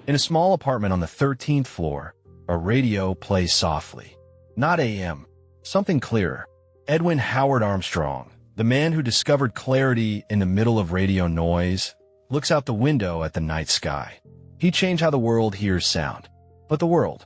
In a small apartment on the 13th floor, a radio plays softly. Not AM, something clearer. Edwin Howard Armstrong, the man who discovered clarity in the middle of radio noise, looks out the window at the night sky. He changed how the world hears sound. But the world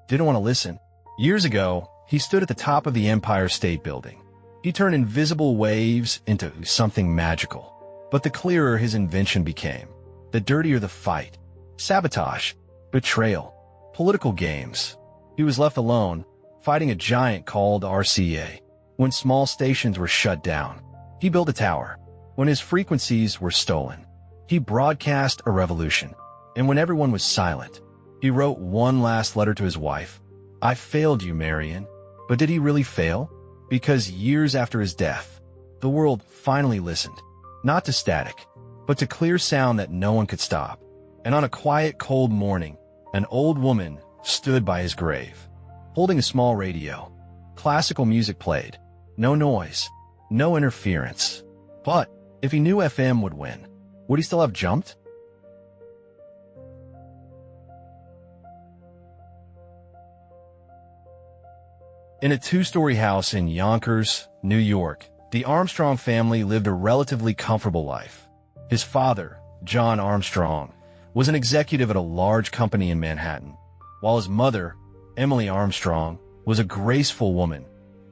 didn't want to listen. Years ago, he stood at the top of the Empire State Building. He turned invisible waves into something magical. But the clearer his invention became, the dirtier the fight. Sabotage, betrayal, political games. He was left alone, fighting a giant called RCA. When small stations were shut down, he built a tower. When his frequencies were stolen, he broadcast a revolution. And when everyone was silent, he wrote one last letter to his wife. I failed you, Marion. But did he really fail? Because years after his death, the world finally listened, not to static, but to clear sound that no one could stop. And on a quiet, cold morning, an old woman stood by his grave, holding a small radio. Classical music played. No noise, no interference. But if he knew FM would win, would he still have jumped? In a two-story house in Yonkers, New York, the Armstrong family lived a relatively comfortable life. His father, John Armstrong, was an executive at a large company in Manhattan, while his mother, Emily Armstrong, was a graceful woman,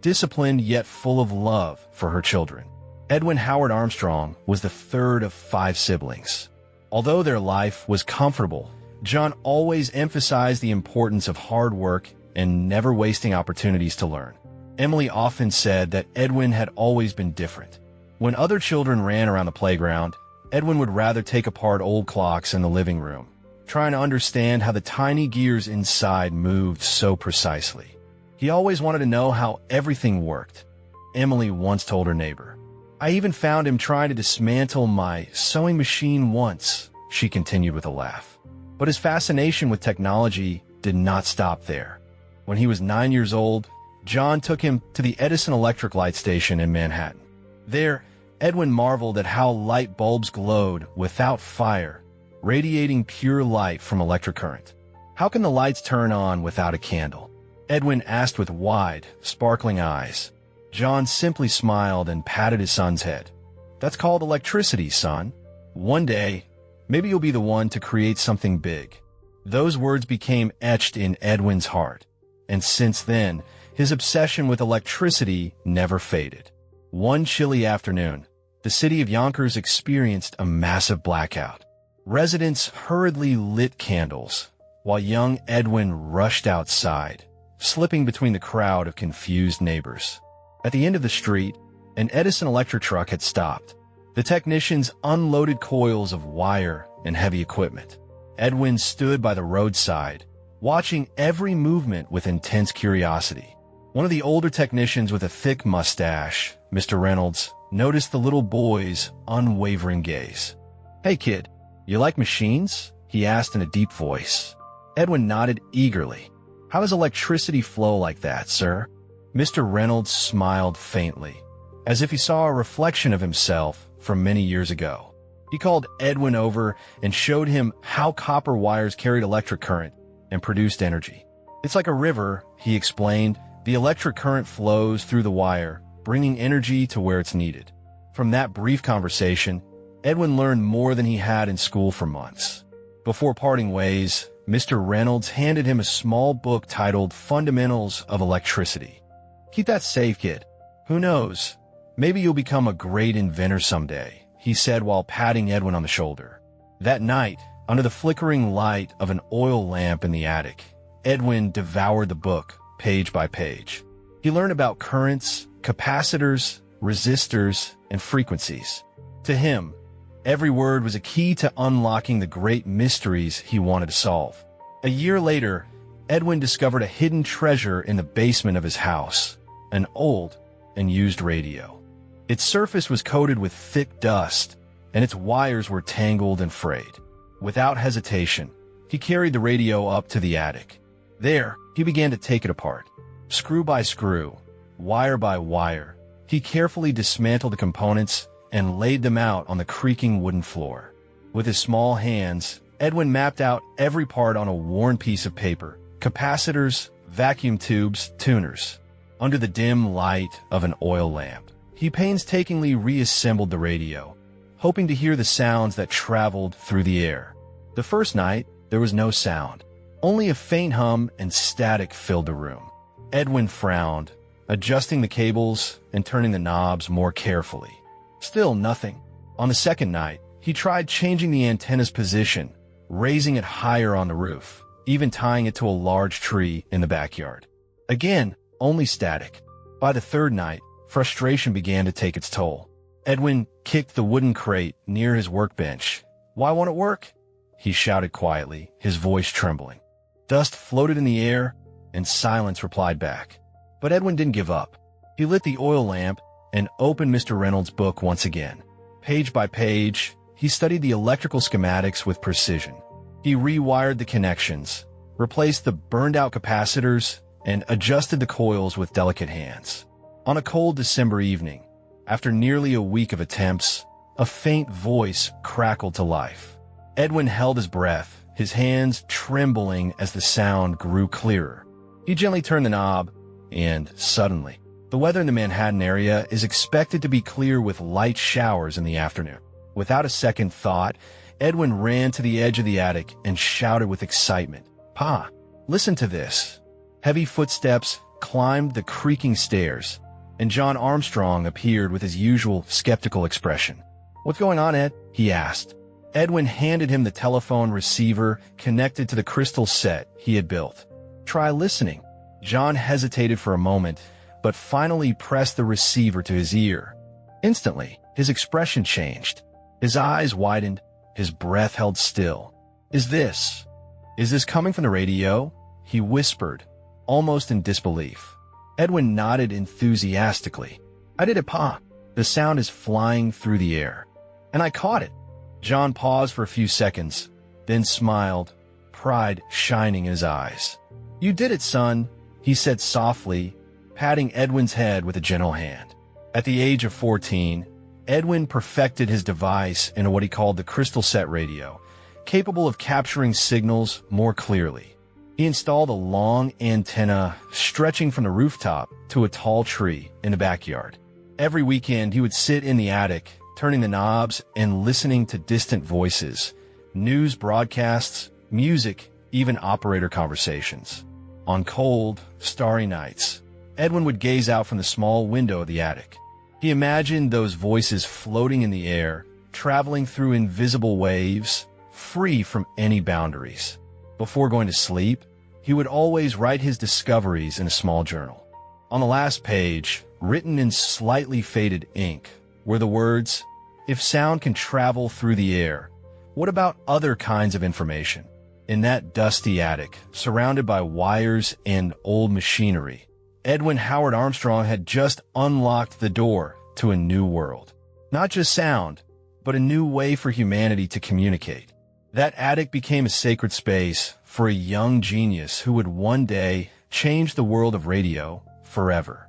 disciplined yet full of love for her children. Edwin Howard Armstrong was the third of 5 siblings. Although their life was comfortable, John always emphasized the importance of hard work and never wasting opportunities to learn. Emily often said that Edwin had always been different. When other children ran around the playground, Edwin would rather take apart old clocks in the living room, trying to understand how the tiny gears inside moved so precisely. He always wanted to know how everything worked. Emily once told her neighbor, I even found him trying to dismantle my sewing machine once, she continued with a laugh. But his fascination with technology did not stop there. When he was 9 years old, John took him to the Edison electric light station in Manhattan. There, Edwin marveled at how light bulbs glowed without fire, radiating pure light from electric current. How can the lights turn on without a candle? Edwin asked with wide, sparkling eyes. John simply smiled and patted his son's head. That's called electricity, son. One day, maybe you'll be the one to create something big. Those words became etched in Edwin's heart. And since then, his obsession with electricity never faded. One chilly afternoon, the city of Yonkers experienced a massive blackout. Residents hurriedly lit candles, while young Edwin rushed outside, slipping between the crowd of confused neighbors. At the end of the street, an Edison electric truck had stopped. The technicians unloaded coils of wire and heavy equipment. Edwin stood by the roadside, watching every movement with intense curiosity. One of the older technicians with a thick mustache, Mr. Reynolds, noticed the little boy's unwavering gaze. Hey kid, you like machines? He asked in a deep voice. Edwin nodded eagerly. How does electricity flow like that, sir? Mr. Reynolds smiled faintly, as if he saw a reflection of himself from many years ago. He called Edwin over and showed him how copper wires carried electric current and produced energy. It's like a river, he explained. The electric current flows through the wire, bringing energy to where it's needed. From that brief conversation, Edwin learned more than he had in school for months. Before parting ways, Mr. Reynolds handed him a small book titled Fundamentals of Electricity. Keep that safe, kid. Who knows? Maybe you'll become a great inventor someday, he said while patting Edwin on the shoulder. That night, under the flickering light of an oil lamp in the attic, Edwin devoured the book, page by page. He learned about currents, capacitors, resistors, and frequencies. To him, every word was a key to unlocking the great mysteries he wanted to solve. A year later, Edwin discovered a hidden treasure in the basement of his house, an old and used radio. Its surface was coated with thick dust, and its wires were tangled and frayed. Without hesitation, he carried the radio up to the attic. There, he began to take it apart. Screw by screw, wire by wire, he carefully dismantled the components and laid them out on the creaking wooden floor. With his small hands, Edwin mapped out every part on a worn piece of paper: capacitors, vacuum tubes, tuners. Under the dim light of an oil lamp, he painstakingly reassembled the radio, hoping to hear the sounds that traveled through the air. The first night, there was no sound. Only a faint hum and static filled the room. Edwin frowned, adjusting the cables and turning the knobs more carefully. Still nothing. On the second night, he tried changing the antenna's position, raising it higher on the roof, even tying it to a large tree in the backyard. Again, only static. By the third night, frustration began to take its toll. Edwin kicked the wooden crate near his workbench. "Why won't it work?" he shouted quietly, his voice trembling. Dust floated in the air, and silence replied back. But Edwin didn't give up. He lit the oil lamp and opened Mr. Reynolds' book once again. Page by page, he studied the electrical schematics with precision. He rewired the connections, replaced the burned-out capacitors, and adjusted the coils with delicate hands. On a cold December evening, after nearly a week of attempts, a faint voice crackled to life. Edwin held his breath, his hands trembling as the sound grew clearer. He gently turned the knob, and suddenly, the weather in the Manhattan area is expected to be clear with light showers in the afternoon. Without a second thought, Edwin ran to the edge of the attic and shouted with excitement, "Pa, listen to this." Heavy footsteps climbed the creaking stairs, and John Armstrong appeared with his usual skeptical expression. "What's going on, Ed?" he asked. Edwin handed him the telephone receiver connected to the crystal set he had built. "Try listening." John hesitated for a moment, but finally pressed the receiver to his ear. Instantly, his expression changed. His eyes widened, his breath held still. Is this coming from the radio?" he whispered, almost in disbelief. Edwin nodded enthusiastically. "I did it, Pa. The sound is flying through the air. And I caught it." John paused for a few seconds, then smiled, pride shining in his eyes. "You did it, son," he said softly, patting Edwin's head with a gentle hand. At the age of 14, Edwin perfected his device into what he called the crystal set radio, capable of capturing signals more clearly. He installed a long antenna stretching from the rooftop to a tall tree in the backyard. Every weekend, he would sit in the attic, turning the knobs and listening to distant voices, news broadcasts, music, even operator conversations. On cold, starry nights, Edwin would gaze out from the small window of the attic. He imagined those voices floating in the air, traveling through invisible waves, free from any boundaries. Before going to sleep, he would always write his discoveries in a small journal. On the last page, written in slightly faded ink, were the words, "If sound can travel through the air, what about other kinds of information?" In that dusty attic, surrounded by wires and old machinery, Edwin Howard Armstrong had just unlocked the door to a new world. Not just sound, but a new way for humanity to communicate. That attic became a sacred space for a young genius who would one day change the world of radio forever.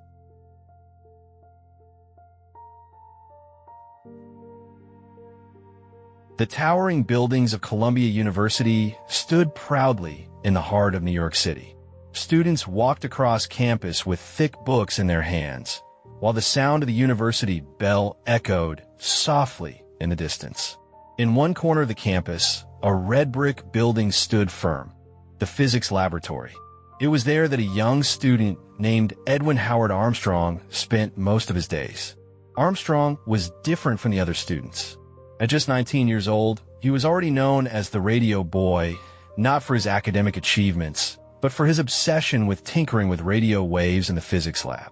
The towering buildings of Columbia University stood proudly in the heart of New York City. Students walked across campus with thick books in their hands, while the sound of the university bell echoed softly in the distance. In one corner of the campus, a red brick building stood firm, the physics laboratory. It was there that a young student named Edwin Howard Armstrong spent most of his days. Armstrong was different from the other students. At just 19 years old, he was already known as the radio boy, not for his academic achievements, but for his obsession with tinkering with radio waves in the physics lab.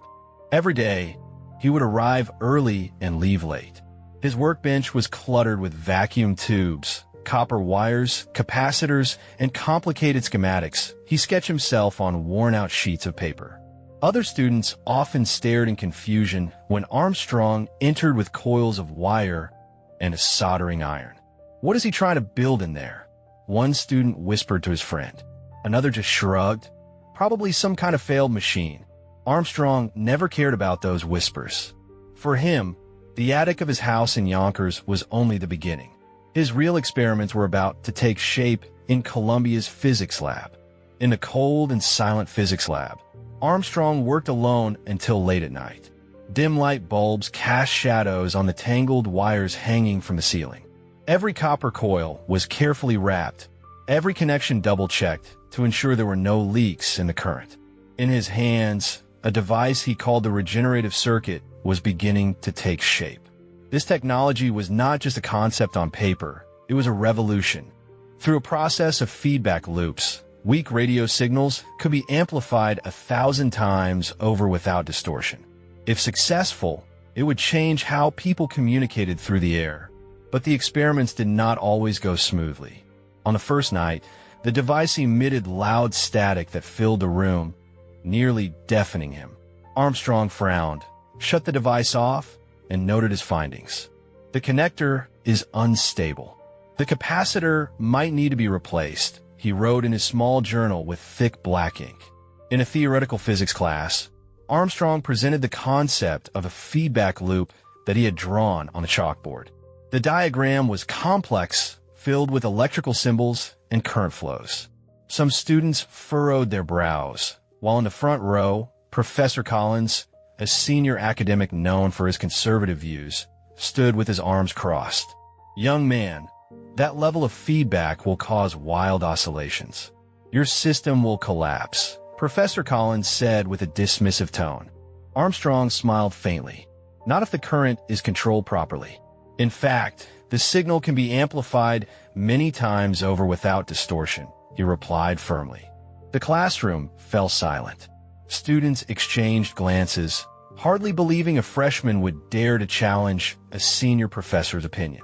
Every day, he would arrive early and leave late. His workbench was cluttered with vacuum tubes, copper wires, capacitors, and complicated schematics he sketched himself on worn-out sheets of paper. Other students often stared in confusion when Armstrong entered with coils of wire and a soldering iron. "What is he trying to build in there?" one student whispered to his friend. Another just shrugged. "Probably some kind of failed machine." Armstrong never cared about those whispers. For him, The attic of his house in Yonkers was only the beginning. His real experiments were about to take shape in Columbia's physics lab. In the cold and silent physics lab, Armstrong worked alone until late at night. Dim light bulbs cast shadows on the tangled wires hanging from the ceiling. Every copper coil was carefully wrapped, every connection double-checked to ensure there were no leaks in the current. In his hands, a device he called the regenerative circuit was beginning to take shape. This technology was not just a concept on paper, it was a revolution. Through a process of feedback loops, weak radio signals could be amplified 1,000 times over without distortion. If successful, it would change how people communicated through the air. But the experiments did not always go smoothly. On the first night, the device emitted loud static that filled the room, nearly deafening him. Armstrong frowned, shut the device off, and noted his findings. The connector is unstable. The capacitor might need to be replaced, he wrote in his small journal with thick black ink. In a theoretical physics class, Armstrong presented the concept of a feedback loop that he had drawn on a chalkboard. The diagram was complex, filled with electrical symbols and current flows. Some students furrowed their brows, while in the front row, Professor Collins, a senior academic known for his conservative views, stood with his arms crossed. "Young man, that level of feedback will cause wild oscillations. Your system will collapse," Professor Collins said with a dismissive tone. Armstrong smiled faintly. "Not if the current is controlled properly. In fact, the signal can be amplified many times over without distortion," he replied firmly. The classroom fell silent. Students exchanged glances, hardly believing a freshman would dare to challenge a senior professor's opinion.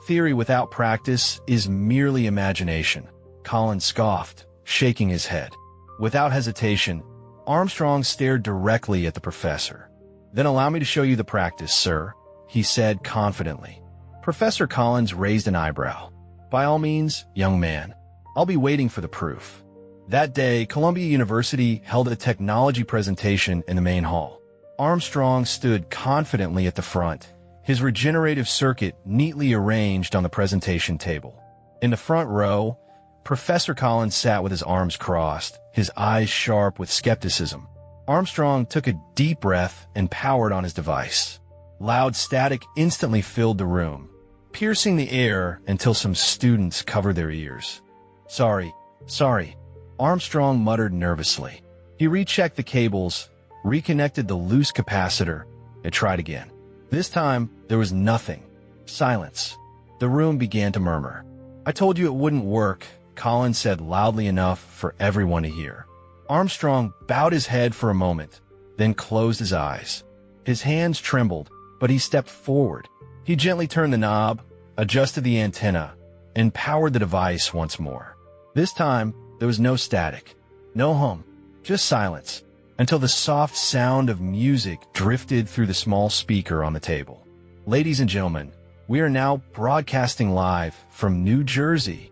"Theory without practice is merely imagination," Collins scoffed, shaking his head. Without hesitation, Armstrong stared directly at the professor. "Then allow me to show you the practice, sir," he said confidently. Professor Collins raised an eyebrow. "By all means, young man. I'll be waiting for the proof." That day, Columbia University held a technology presentation in the main hall. Armstrong stood confidently at the front, his regenerative circuit neatly arranged on the presentation table. In the front row, Professor Collins sat with his arms crossed, his eyes sharp with skepticism. Armstrong took a deep breath and powered on his device. Loud static instantly filled the room, piercing the air until some students covered their ears. Sorry, Armstrong muttered nervously. He rechecked the cables, reconnected the loose capacitor, and tried again. This time, there was nothing. Silence. The room began to murmur. "I told you it wouldn't work," Collins said loudly enough for everyone to hear. Armstrong bowed his head for a moment, then closed his eyes. His hands trembled, but he stepped forward. He gently turned the knob, adjusted the antenna, and powered the device once more. This time, there was no static, no hum, just silence, until the soft sound of music drifted through the small speaker on the table. "Ladies and gentlemen, we are now broadcasting live from New Jersey."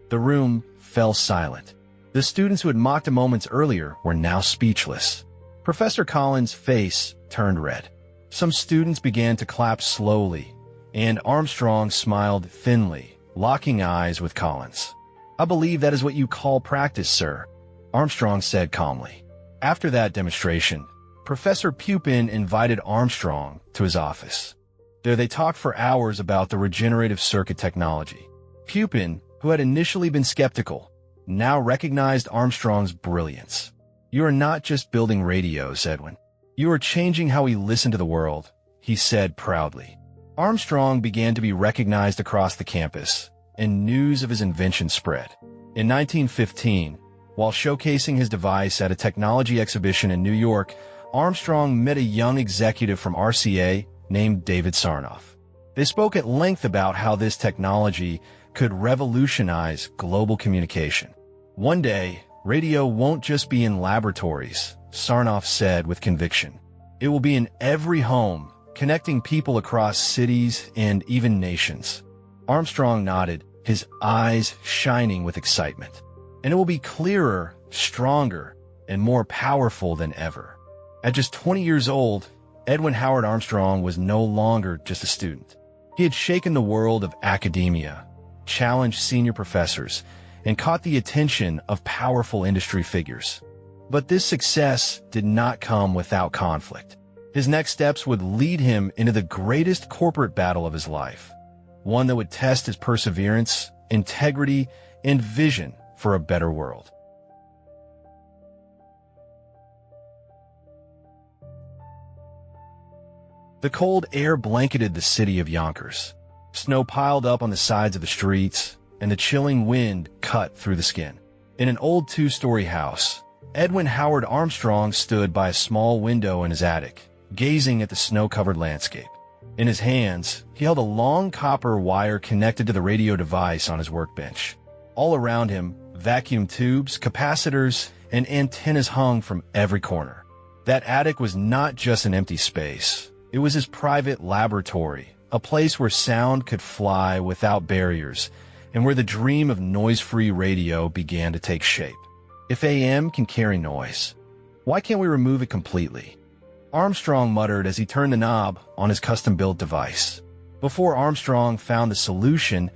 The room fell silent. The students who had mocked him moments earlier were now speechless. Professor Collins' face turned red. Some students began to clap slowly, and Armstrong smiled thinly, locking eyes with Collins. "I believe that is what you call practice, sir," Armstrong said calmly. After that demonstration, Professor Pupin invited Armstrong to his office. There they talked for hours about the regenerative circuit technology. Pupin, who had initially been skeptical, now recognized Armstrong's brilliance. "You are not just building radios, Edwin. You are changing how we listen to the world," he said proudly. Armstrong began to be recognized across the campus, and news of his invention spread. In 1915, while showcasing his device at a technology exhibition in New York, Armstrong met a young executive from RCA named David Sarnoff. They spoke at length about how this technology could revolutionize global communication. "One day, radio won't just be in laboratories," Sarnoff said with conviction. "It will be in every home, connecting people across cities and even nations." Armstrong nodded, his eyes shining with excitement. "And it will be clearer, stronger, and more powerful than ever." At just 20 years old, Edwin Howard Armstrong was no longer just a student. He had shaken the world of academia, challenged senior professors, and caught the attention of powerful industry figures. But this success did not come without conflict. His next steps would lead him into the greatest corporate battle of his life, one that would test his perseverance, integrity, and vision for a better world. The cold air blanketed the city of Yonkers. Snow piled up on the sides of the streets, and the chilling wind cut through the skin. In an old two-story house, Edwin Howard Armstrong stood by a small window in his attic, gazing at the snow-covered landscape. In his hands, he held a long copper wire connected to the radio device on his workbench. All around him, vacuum tubes, capacitors, and antennas hung from every corner. That attic was not just an empty space. It was his private laboratory, a place where sound could fly without barriers, and where the dream of noise-free radio began to take shape. If AM can carry noise, why can't we remove it completely? Armstrong muttered as he turned the knob on his custom-built device. Before Armstrong found the solution,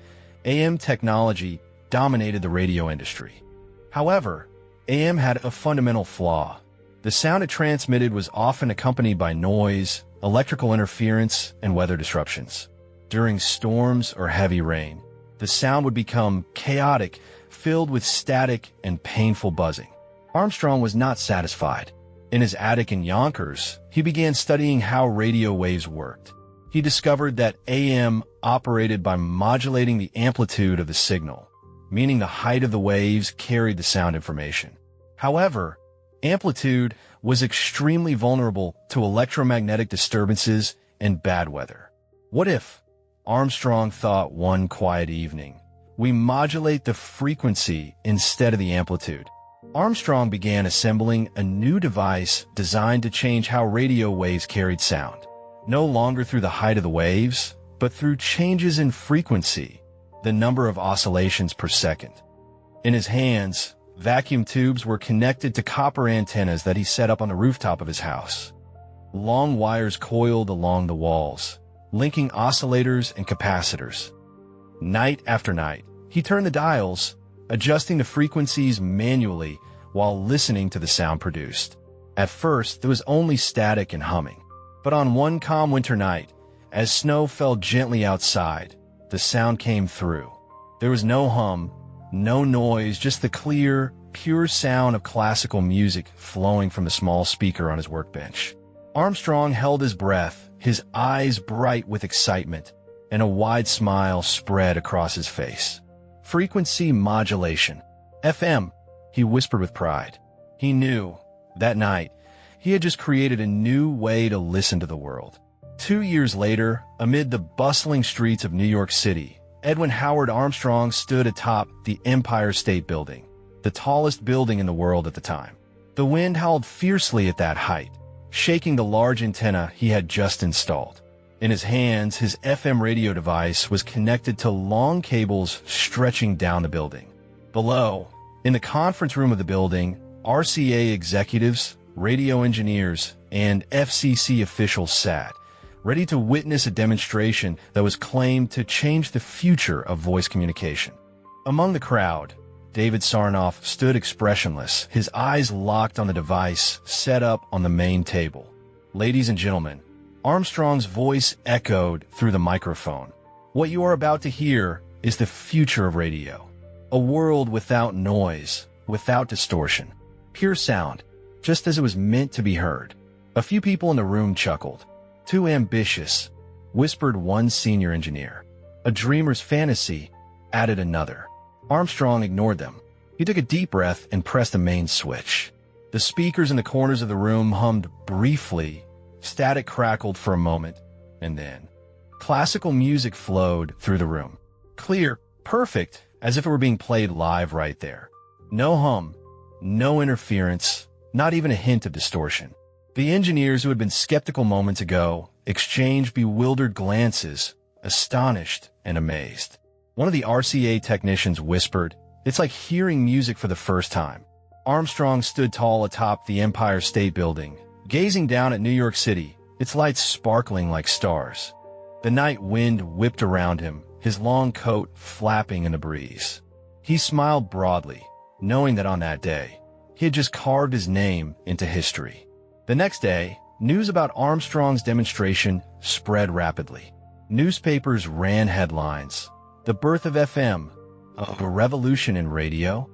AM technology dominated the radio industry. However, AM had a fundamental flaw. The sound it transmitted was often accompanied by noise, electrical interference, and weather disruptions. During storms or heavy rain, the sound would become chaotic, filled with static and painful buzzing. Armstrong was not satisfied. In his attic in Yonkers, he began studying how radio waves worked. He discovered that AM operated by modulating the amplitude of the signal, meaning the height of the waves carried the sound information. However, amplitude was extremely vulnerable to electromagnetic disturbances and bad weather. What if, Armstrong thought one quiet evening, we modulate the frequency instead of the amplitude? Armstrong began assembling a new device designed to change how radio waves carried sound, no longer through the height of the waves, but through changes in frequency, the number of oscillations per second. In his hands, vacuum tubes were connected to copper antennas that he set up on the rooftop of his house. Long wires coiled along the walls, linking oscillators and capacitors. Night after night, he turned the dials, adjusting the frequencies manually while listening to the sound produced. At first, there was only static and humming. But on one calm winter night, as snow fell gently outside, the sound came through. There was no hum, no noise, just the clear, pure sound of classical music flowing from the small speaker on his workbench. Armstrong held his breath, his eyes bright with excitement, and a wide smile spread across his face. Frequency modulation. FM, he whispered with pride. He knew, that night, he had just created a new way to listen to the world. 2 years later, amid the bustling streets of New York City, Edwin Howard Armstrong stood atop the Empire State Building, the tallest building in the world at the time. The wind howled fiercely at that height, shaking the large antenna he had just installed. In his hands, his FM radio device was connected to long cables stretching down the building. Below, in the conference room of the building, RCA executives, radio engineers, and FCC officials sat, ready to witness a demonstration that was claimed to change the future of voice communication. Among the crowd, David Sarnoff stood expressionless, his eyes locked on the device set up on the main table. Ladies and gentlemen, Armstrong's voice echoed through the microphone. What you are about to hear is the future of radio. A world without noise, without distortion. Pure sound, just as it was meant to be heard. A few people in the room chuckled. Too ambitious, whispered one senior engineer. A dreamer's fantasy, added another. Armstrong ignored them. He took a deep breath and pressed the main switch. The speakers in the corners of the room hummed briefly. Static crackled for a moment, and then classical music flowed through the room. Clear, perfect, as if it were being played live right there. No hum, no interference, not even a hint of distortion. The engineers who had been skeptical moments ago exchanged bewildered glances, astonished and amazed. One of the RCA technicians whispered, "It's like hearing music for the first time." Armstrong stood tall atop the Empire State Building, gazing down at New York City, its lights sparkling like stars. The night wind whipped around him, his long coat flapping in the breeze. He smiled broadly, knowing that on that day, he had just carved his name into history. The next day, news about Armstrong's demonstration spread rapidly. Newspapers ran headlines. The birth of FM, a revolution in radio.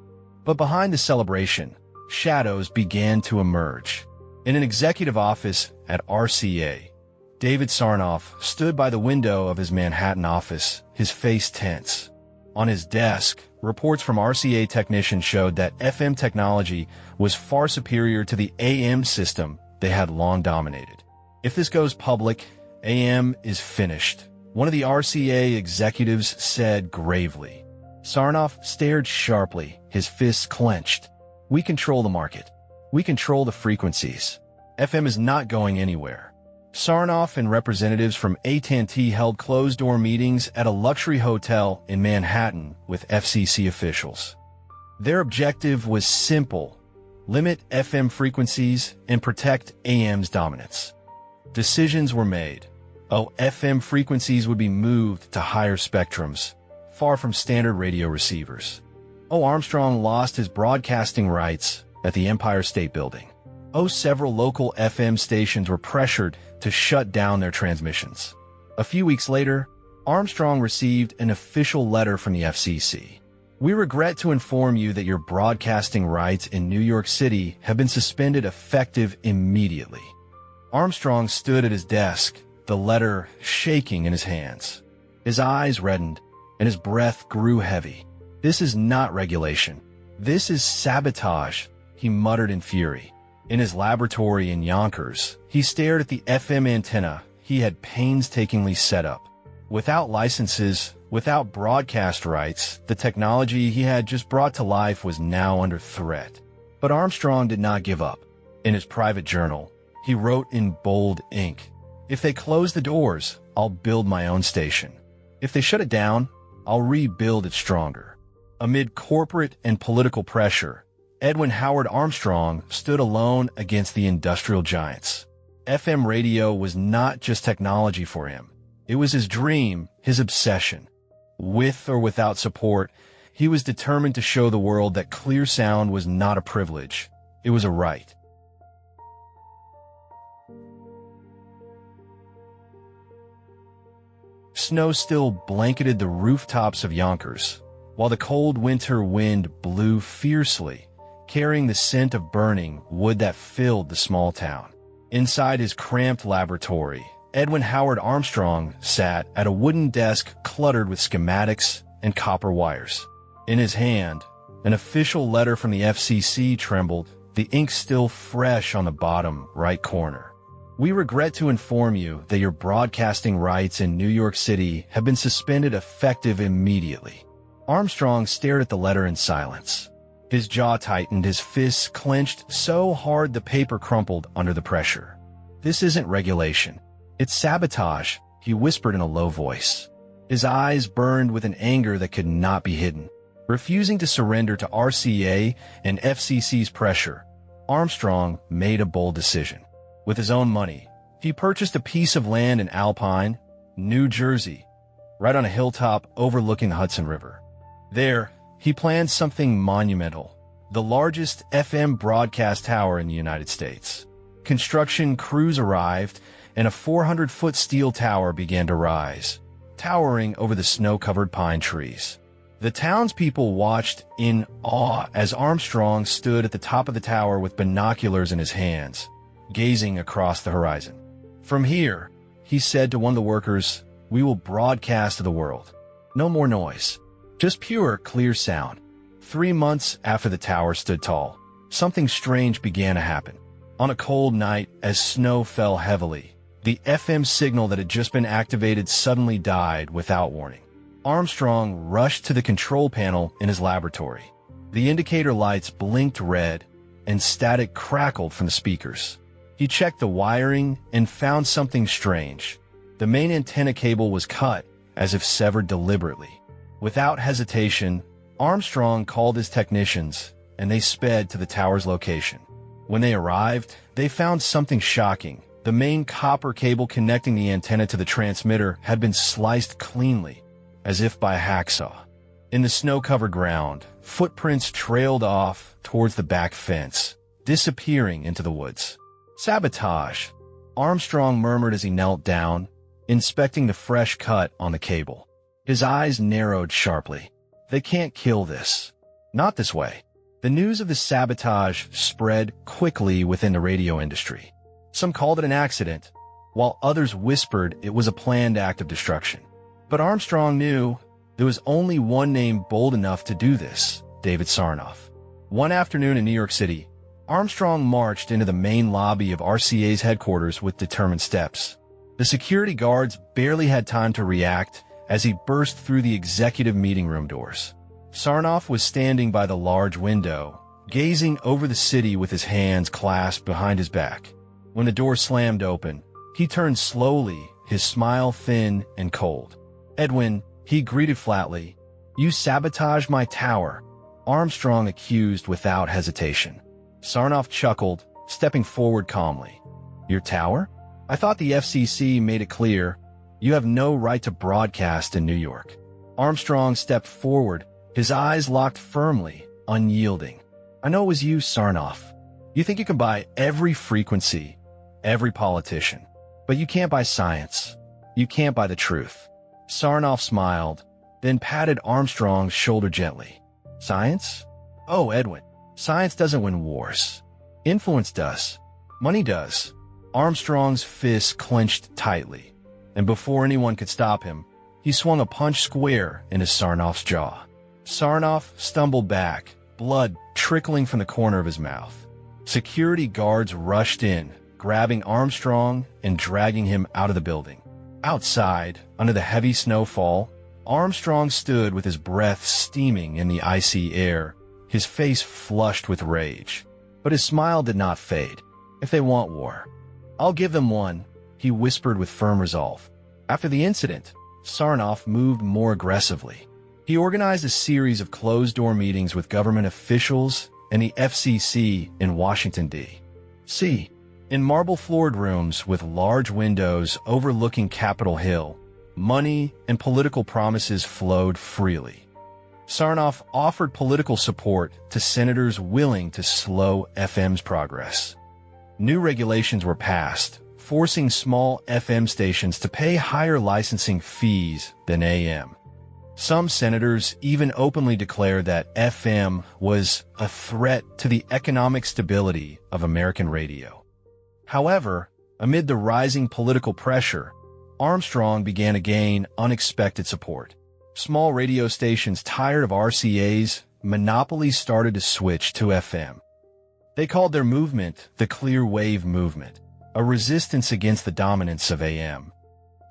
But behind the celebration, shadows began to emerge. In an executive office at RCA, David Sarnoff stood by the window of his Manhattan office, his face tense. On his desk, reports from RCA technicians showed that FM technology was far superior to the AM system they had long dominated. If this goes public, AM is finished, one of the RCA executives said gravely. Sarnoff stared sharply, his fists clenched. We control the market. We control the frequencies. FM is not going anywhere. Sarnoff and representatives from AT&T held closed-door meetings at a luxury hotel in Manhattan with FCC officials. Their objective was simple: limit FM frequencies and protect AM's dominance. Decisions were made. FM frequencies would be moved to higher spectrums, far from standard radio receivers. Armstrong lost his broadcasting rights at the Empire State Building. Several local FM stations were pressured to shut down their transmissions. A few weeks later, Armstrong received an official letter from the FCC. We regret to inform you that your broadcasting rights in New York City have been suspended effective immediately. Armstrong stood at his desk, the letter shaking in his hands. His eyes reddened, and his breath grew heavy. This is not regulation. This is sabotage, he muttered in fury. In his laboratory in Yonkers, he stared at the FM antenna he had painstakingly set up. Without licenses, without broadcast rights, the technology he had just brought to life was now under threat. But Armstrong did not give up. In his private journal, he wrote in bold ink, "If they close the doors, I'll build my own station. If they shut it down, I'll rebuild it stronger." Amid corporate and political pressure, Edwin Howard Armstrong stood alone against the industrial giants. FM radio was not just technology for him. It was his dream, his obsession. With or without support, he was determined to show the world that clear sound was not a privilege. It was a right. Snow still blanketed the rooftops of Yonkers, while the cold winter wind blew fiercely, carrying the scent of burning wood that filled the small town. Inside his cramped laboratory, Edwin Howard Armstrong sat at a wooden desk cluttered with schematics and copper wires. In his hand, an official letter from the FCC trembled, the ink still fresh on the bottom right corner. We regret to inform you that your broadcasting rights in New York City have been suspended effective immediately. Armstrong stared at the letter in silence. His jaw tightened, his fists clenched so hard the paper crumpled under the pressure. This isn't regulation. It's sabotage, he whispered in a low voice. His eyes burned with an anger that could not be hidden. Refusing to surrender to RCA and FCC's pressure, Armstrong made a bold decision. With his own money, he purchased a piece of land in Alpine, New Jersey, right on a hilltop overlooking the Hudson River. There, he planned something monumental, the largest FM broadcast tower in the United States. Construction crews arrived, and a 400-foot steel tower began to rise, towering over the snow-covered pine trees. The townspeople watched in awe as Armstrong stood at the top of the tower with binoculars in his hands, gazing across the horizon. "From here," he said to one of the workers, "we will broadcast to the world. No more noise. Just pure, clear sound." 3 months after the tower stood tall, something strange began to happen. On a cold night, as snow fell heavily, the FM signal that had just been activated suddenly died without warning. Armstrong rushed to the control panel in his laboratory. The indicator lights blinked red, and static crackled from the speakers. He checked the wiring and found something strange. The main antenna cable was cut, as if severed deliberately. Without hesitation, Armstrong called his technicians, and they sped to the tower's location. When they arrived, they found something shocking. The main copper cable connecting the antenna to the transmitter had been sliced cleanly, as if by a hacksaw. In the snow-covered ground, footprints trailed off towards the back fence, disappearing into the woods. "Sabotage," Armstrong murmured as he knelt down, inspecting the fresh cut on the cable. His eyes narrowed sharply. "They can't kill this. Not this way." The news of the sabotage spread quickly within the radio industry. Some called it an accident, while others whispered it was a planned act of destruction. But Armstrong knew there was only one name bold enough to do this: David Sarnoff. One afternoon in New York City, Armstrong marched into the main lobby of RCA's headquarters with determined steps. The security guards barely had time to react as he burst through the executive meeting room doors. Sarnoff was standing by the large window, gazing over the city with his hands clasped behind his back. When the door slammed open, he turned slowly, his smile thin and cold. "Edwin," he greeted flatly, "you sabotaged my tower," Armstrong accused without hesitation. Sarnoff chuckled, stepping forward calmly. "Your tower? I thought the FCC made it clear you have no right to broadcast in New York." Armstrong stepped forward, his eyes locked firmly, unyielding. "I know it was you, Sarnoff. You think you can buy every frequency, every politician, but you can't buy science. You can't buy the truth." Sarnoff smiled, then patted Armstrong's shoulder gently. "Science? Oh, Edwin, science doesn't win wars. Influence does. Money does." Armstrong's fist clenched tightly, and before anyone could stop him, he swung a punch square into Sarnoff's jaw. Sarnoff stumbled back, blood trickling from the corner of his mouth. Security guards rushed in, grabbing Armstrong and dragging him out of the building. Outside, under the heavy snowfall, Armstrong stood with his breath steaming in the icy air, his face flushed with rage. But his smile did not fade. "If they want war, I'll give them one," he whispered with firm resolve. After the incident, Sarnoff moved more aggressively. He organized a series of closed-door meetings with government officials and the FCC in Washington, D.C. In marble-floored rooms with large windows overlooking Capitol Hill, money and political promises flowed freely. Sarnoff offered political support to senators willing to slow FM's progress. New regulations were passed, forcing small FM stations to pay higher licensing fees than AM. Some senators even openly declared that FM was a threat to the economic stability of American radio. However, amid the rising political pressure, Armstrong began to gain unexpected support. Small radio stations tired of RCA's monopolies started to switch to FM. They called their movement the Clear Wave Movement, a resistance against the dominance of AM.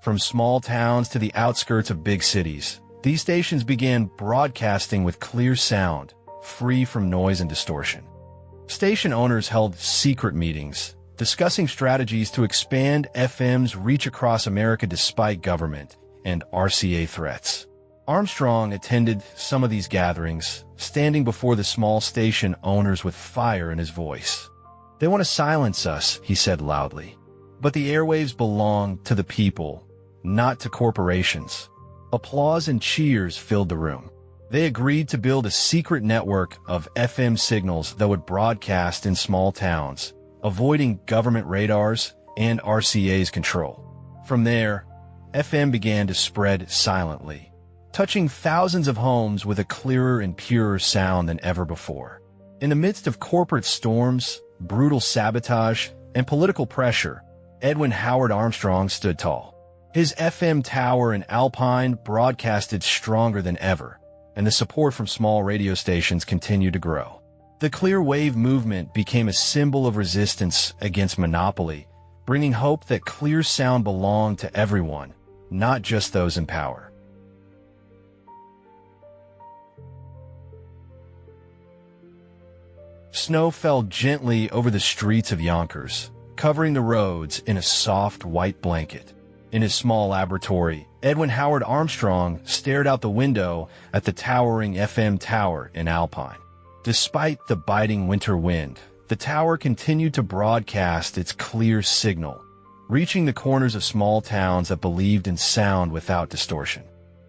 From small towns to the outskirts of big cities, these stations began broadcasting with clear sound, free from noise and distortion. Station owners held secret meetings, discussing strategies to expand FM's reach across America despite government and RCA threats. Armstrong attended some of these gatherings, standing before the small station owners with fire in his voice. "They want to silence us," he said loudly. "But the airwaves belong to the people, not to corporations." Applause and cheers filled the room. They agreed to build a secret network of FM signals that would broadcast in small towns, avoiding government radars and RCA's control. From there, FM began to spread silently, touching thousands of homes with a clearer and purer sound than ever before. In the midst of corporate storms, brutal sabotage, and political pressure, Edwin Howard Armstrong stood tall. His FM tower in Alpine broadcasted stronger than ever, and the support from small radio stations continued to grow. The Clear Wave movement became a symbol of resistance against monopoly, bringing hope that clear sound belonged to everyone, not just those in power. Snow fell gently over the streets of Yonkers, covering the roads in a soft white blanket. In his small laboratory, Edwin Howard Armstrong stared out the window at the towering FM tower in Alpine. Despite the biting winter wind, the tower continued to broadcast its clear signal, reaching the corners of small towns that believed in sound without distortion.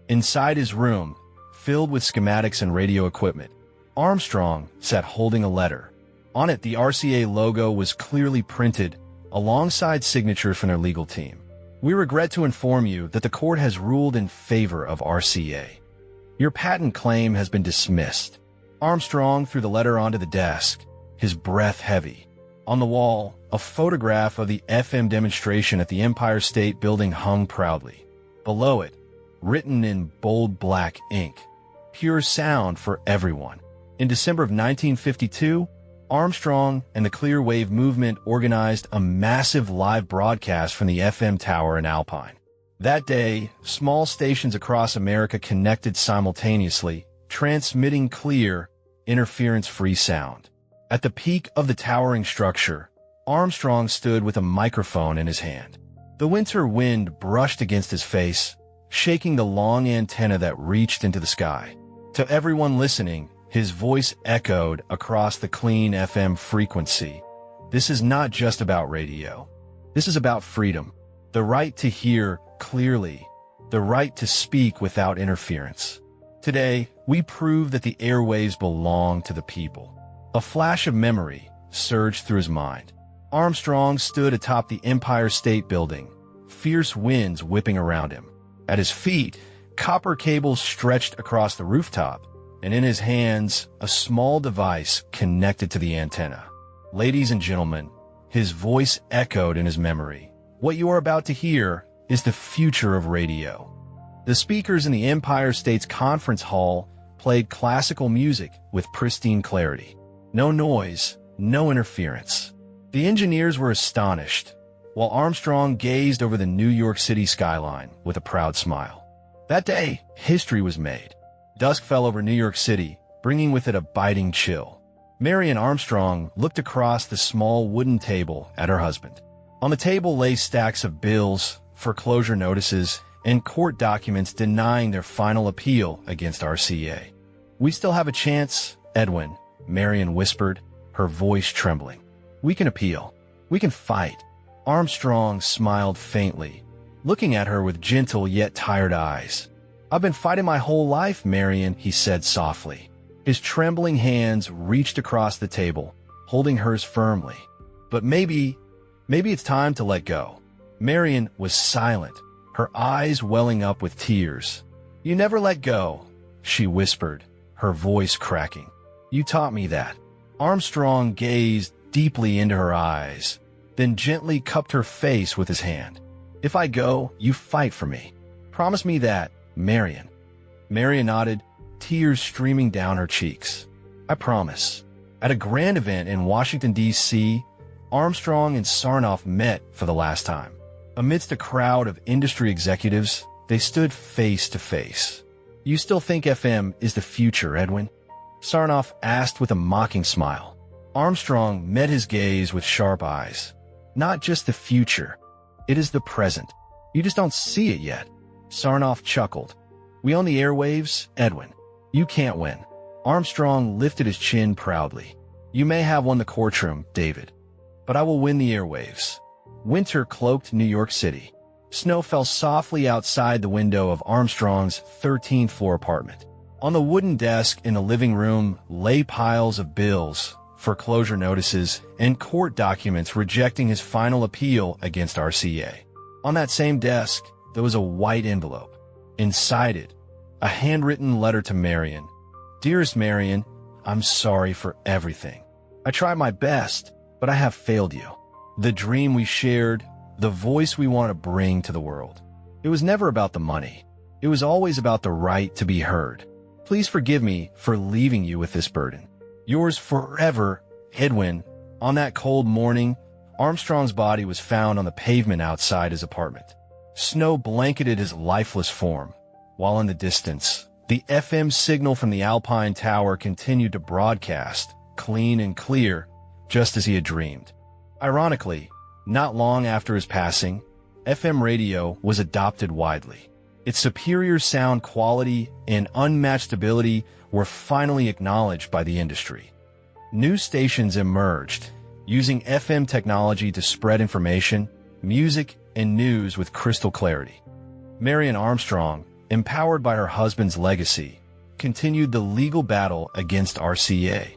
Inside his room, filled with schematics and radio equipment, Armstrong sat holding a letter. On it, the RCA logo was clearly printed, alongside signatures from their legal team. We regret to inform you that the court has ruled in favor of RCA. Your patent claim has been dismissed. Armstrong threw the letter onto the desk, his breath heavy. On the wall, a photograph of the FM demonstration at the Empire State Building hung proudly. Below it, written in bold black ink, "Pure sound for everyone." In December of 1952, Armstrong and the Clear Wave movement organized a massive live broadcast from the FM tower in Alpine. That day, small stations across America connected simultaneously, transmitting clear, interference-free sound. At the peak of the towering structure, Armstrong stood with a microphone in his hand. The winter wind brushed against his face, shaking the long antenna that reached into the sky. To everyone listening, his voice echoed across the clean FM frequency. This is not just about radio. This is about freedom. The right to hear clearly. The right to speak without interference. Today, we prove that the airwaves belong to the people. A flash of memory surged through his mind. Armstrong stood atop the Empire State Building, fierce winds whipping around him. At his feet, copper cables stretched across the rooftop, and in his hands, a small device connected to the antenna. Ladies and gentlemen, his voice echoed in his memory. What you are about to hear is the future of radio. The speakers in the Empire State's conference hall played classical music with pristine clarity. No noise, no interference. The engineers were astonished, while Armstrong gazed over the New York City skyline with a proud smile. That day, history was made. Dusk fell over New York City, bringing with it a biting chill. Marian Armstrong looked across the small wooden table at her husband. On the table lay stacks of bills, foreclosure notices, and court documents denying their final appeal against RCA. "We still have a chance, Edwin," Marian whispered, her voice trembling. "We can appeal. We can fight." Armstrong smiled faintly, looking at her with gentle yet tired eyes. "I've been fighting my whole life, Marian," he said softly. His trembling hands reached across the table, holding hers firmly. "But maybe it's time to let go." Marian was silent, her eyes welling up with tears. "You never let go," she whispered, her voice cracking. "You taught me that." Armstrong gazed deeply into her eyes, then gently cupped her face with his hand. "If I go, you fight for me. Promise me that, Marian." Marian nodded, tears streaming down her cheeks. "I promise." At a grand event in Washington, D.C., Armstrong and Sarnoff met for the last time. Amidst a crowd of industry executives, they stood face to face. "You still think FM is the future, Edwin?" Sarnoff asked with a mocking smile. Armstrong met his gaze with sharp eyes. "Not just the future. It is the present. You just don't see it yet." Sarnoff chuckled. "We own the airwaves, Edwin. You can't win." Armstrong lifted his chin proudly. "You may have won the courtroom, David, but I will win the airwaves." Winter cloaked New York City. Snow fell softly outside the window of Armstrong's 13th floor apartment. On the wooden desk in the living room lay piles of bills, foreclosure notices, and court documents rejecting his final appeal against RCA. On that same desk, there was a white envelope. Inside it, a handwritten letter to Marian. "Dearest Marian, I'm sorry for everything. I tried my best, but I have failed you. The dream we shared, the voice we want to bring to the world. It was never about the money. It was always about the right to be heard. Please forgive me for leaving you with this burden. Yours forever, Edwin." On that cold morning, Armstrong's body was found on the pavement outside his apartment. Snow blanketed his lifeless form, while in the distance, the FM signal from the Alpine Tower continued to broadcast, clean and clear, just as he had dreamed. Ironically, not long after his passing, FM radio was adopted widely. Its superior sound quality and unmatched ability were finally acknowledged by the industry. New stations emerged, using FM technology to spread information, music, and news with crystal clarity. Marian Armstrong, empowered by her husband's legacy, continued the legal battle against RCA.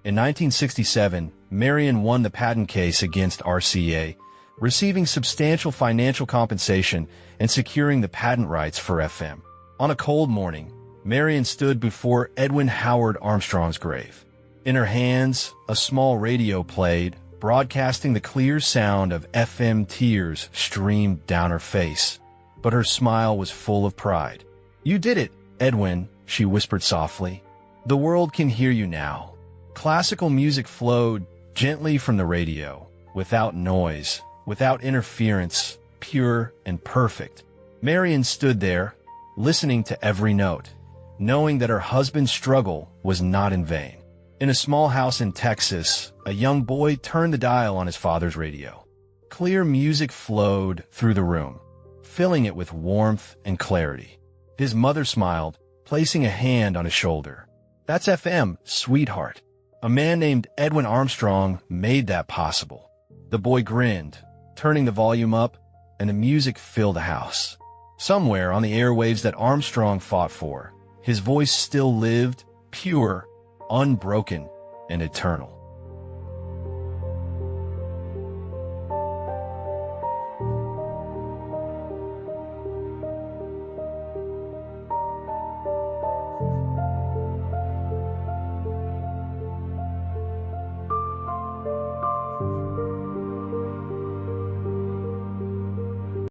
In 1967, Marian won the patent case against RCA, receiving substantial financial compensation and securing the patent rights for FM. On a cold morning, Marian stood before Edwin Howard Armstrong's grave. In her hands, a small radio played, broadcasting the clear sound of FM. Tears streamed down her face, but her smile was full of pride. "You did it, Edwin," she whispered softly. "The world can hear you now." Classical music flowed gently from the radio, without noise, without interference, pure and perfect. Marian stood there, listening to every note, knowing that her husband's struggle was not in vain. In a small house in Texas, a young boy turned the dial on his father's radio. Clear music flowed through the room, filling it with warmth and clarity. His mother smiled, placing a hand on his shoulder. "That's FM, sweetheart. A man named Edwin Armstrong made that possible." The boy grinned, turning the volume up, and the music filled the house. Somewhere on the airwaves that Armstrong fought for, his voice still lived, pure, unbroken, and eternal.